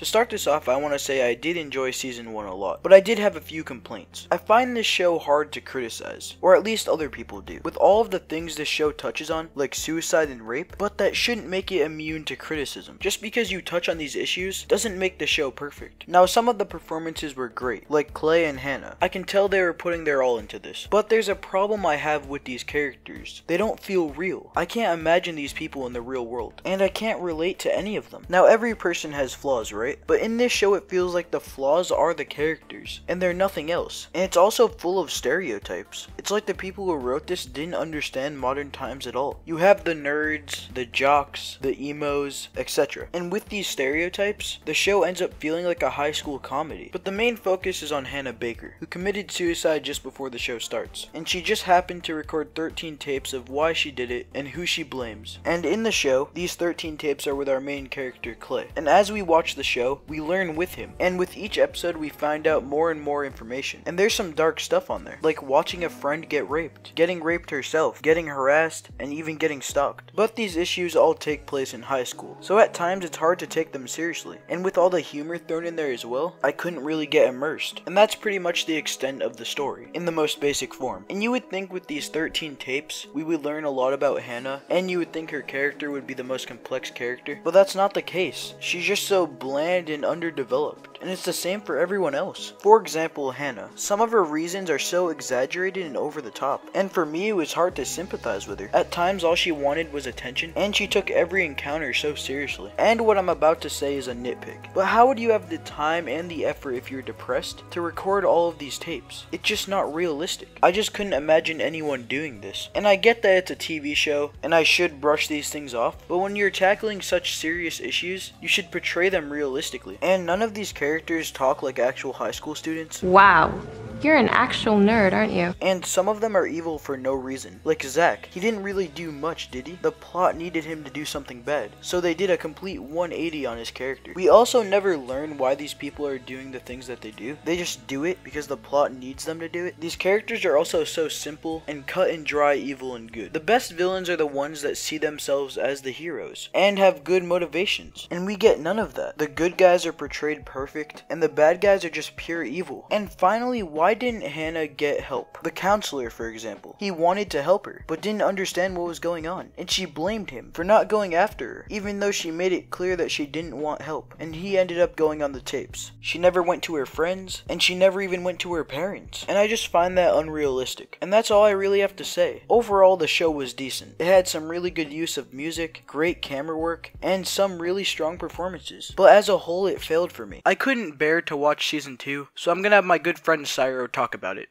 To start this off, I want to say I did enjoy season 1 a lot, but I did have a few complaints. I find this show hard to criticize, or at least other people do, with all of the things this show touches on, like suicide and rape, but that shouldn't make it immune to criticism. Just because you touch on these issues doesn't make the show perfect. Now, some of the performances were great, like Clay and Hannah. I can tell they were putting their all into this, but there's a problem I have with these characters. They don't feel real. I can't imagine these people in the real world, and I can't relate to any of them. Now, every person has flaws, right? But in this show, it feels like the flaws are the characters, and they're nothing else. And it's also full of stereotypes. It's like the people who wrote this didn't understand modern times at all. You have the nerds, the jocks, the emos, etc. And with these stereotypes, the show ends up feeling like a high school comedy. But the main focus is on Hannah Baker, who committed suicide just before the show starts. And she just happened to record 13 tapes of why she did it and who she blames. And in the show, these 13 tapes are with our main character, Clay. And as we watch the show, we learn with him. And with each episode, we find out more and more information. And there's some dark stuff on there, like watching a friend get raped, getting raped herself, getting harassed, and even getting stalked. But these issues all take place in high school, so at times it's hard to take them seriously. And with all the humor thrown in there as well, I couldn't really get immersed. And that's pretty much the extent of the story, in the most basic form. And you would think with these 13 tapes, we would learn a lot about Hannah, and you would think her character would be the most complex character, but that's not the case. She's just so bland and underdeveloped, and it's the same for everyone else. For example, Hannah. Some of her reasons are so exaggerated and over the top, and for me it was hard to sympathize with her. At times all she wanted was attention, and she took every encounter so seriously. And what I'm about to say is a nitpick, but how would you have the time and the effort if you're depressed to record all of these tapes? It's just not realistic. I just couldn't imagine anyone doing this. And I get that it's a TV show, and I should brush these things off, but when you're tackling such serious issues, you should portray them realistically. And none of these characters talk like actual high school students. Wow, you're an actual nerd, aren't you? And some of them are evil for no reason. Like Zach, he didn't really do much, did he? The plot needed him to do something bad, so they did a complete 180 on his character. We also never learn why these people are doing the things that they do. They just do it because the plot needs them to do it. These characters are also so simple and cut and dry evil and good. The best villains are the ones that see themselves as the heroes and have good motivations, and we get none of that. The good guys are portrayed perfect, and the bad guys are just pure evil. And finally, why didn't Hannah get help? The counselor, for example, he wanted to help her, but didn't understand what was going on, and she blamed him for not going after her, even though she made it clear that she didn't want help, and he ended up going on the tapes. She never went to her friends, and she never even went to her parents, and I just find that unrealistic. And that's all I really have to say. Overall, the show was decent. It had some really good use of music, great camera work, and some really strong performances, but as a whole it failed for me. I couldn't bear to watch season 2, so I'm gonna have my good friend Cyro talk about it.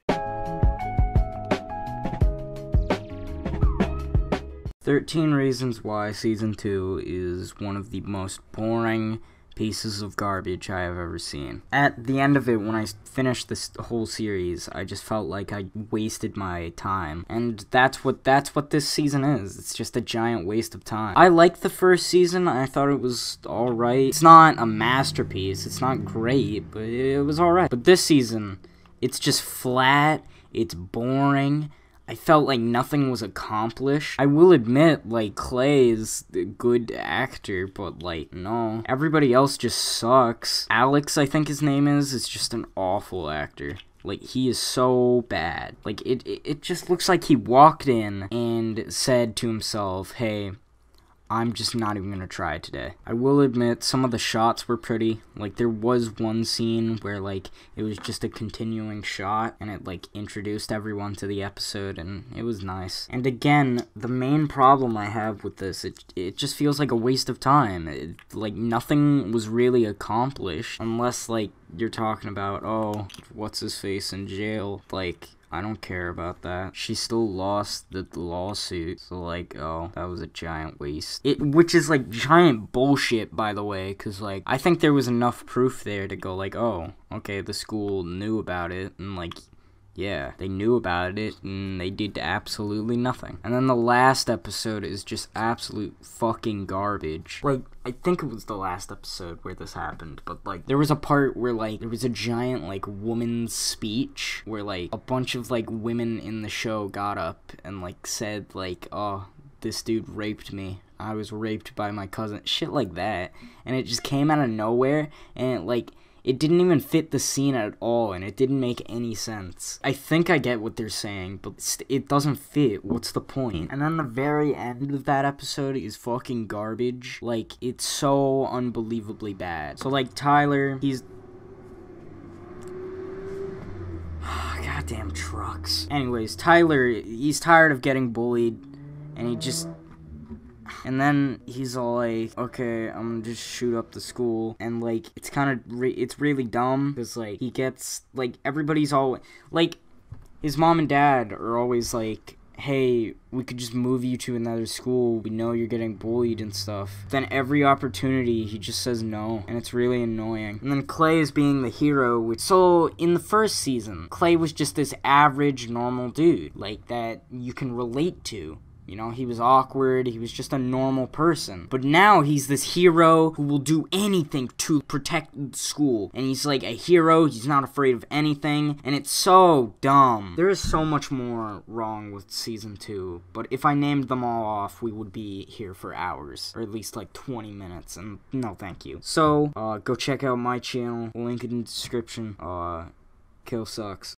13 Reasons Why Season 2 is one of the most boring pieces of garbage I have ever seen. At the end of it, when I finished this whole series, I just felt like I wasted my time. And that's what this season is. It's just a giant waste of time. I liked the first season. I thought it was alright. It's not a masterpiece. It's not great, but it was alright. But this season, it's just flat. It's boring. I felt like nothing was accomplished. I will admit, like, Clay is a good actor, but, like, no. Everybody else just sucks. Alex, I think his name is just an awful actor. Like, he is so bad. Like, it just looks like he walked in and said to himself, hey, I'm just not even gonna try today. I will admit, some of the shots were pretty. Like, there was one scene where, like, it was just a continuing shot, and it, like, introduced everyone to the episode, and it was nice. And again, the main problem I have with this, it just feels like a waste of time. Like, nothing was really accomplished, unless, like, you're talking about, oh, what's-his-face in jail. Like, I don't care about that. She still lost the lawsuit, so like, oh, that was a giant waste. Which is like giant bullshit, by the way, because like, I think there was enough proof there to go like, oh, okay, the school knew about it, and like, yeah, they knew about it, and they did absolutely nothing. And then the last episode is just absolute fucking garbage. Like, I think it was the last episode where this happened, but, like, there was a part where, like, there was a giant, like, woman's speech where, like, a bunch of, like, women in the show got up and, like, said, like, oh, this dude raped me. I was raped by my cousin, shit like that, and it just came out of nowhere, and it didn't even fit the scene at all, and it didn't make any sense. I think I get what they're saying, but it doesn't fit. What's the point? And then the very end of that episode is fucking garbage. Like, it's so unbelievably bad. So, like, Tyler, he's... Goddamn trucks. Anyways, Tyler, he's tired of getting bullied, and he just... And then he's all like, okay, I'm gonna just shoot up the school. And, like, it's kind of, it's really dumb. Because, like, he gets, like, everybody's all, like, his mom and dad are always like, hey, we could just move you to another school. We know you're getting bullied and stuff. Then every opportunity, he just says no. And it's really annoying. And then Clay is being the hero. So, in the first season, Clay was just this average, normal dude. Like, that you can relate to. You know, he was awkward, he was just a normal person. But now he's this hero who will do anything to protect the school. And he's like a hero, he's not afraid of anything. And it's so dumb. There is so much more wrong with Season 2. But if I named them all off, we would be here for hours. Or at least like 20 minutes. And no thank you. So, go check out my channel. Link in the description. Kill sucks.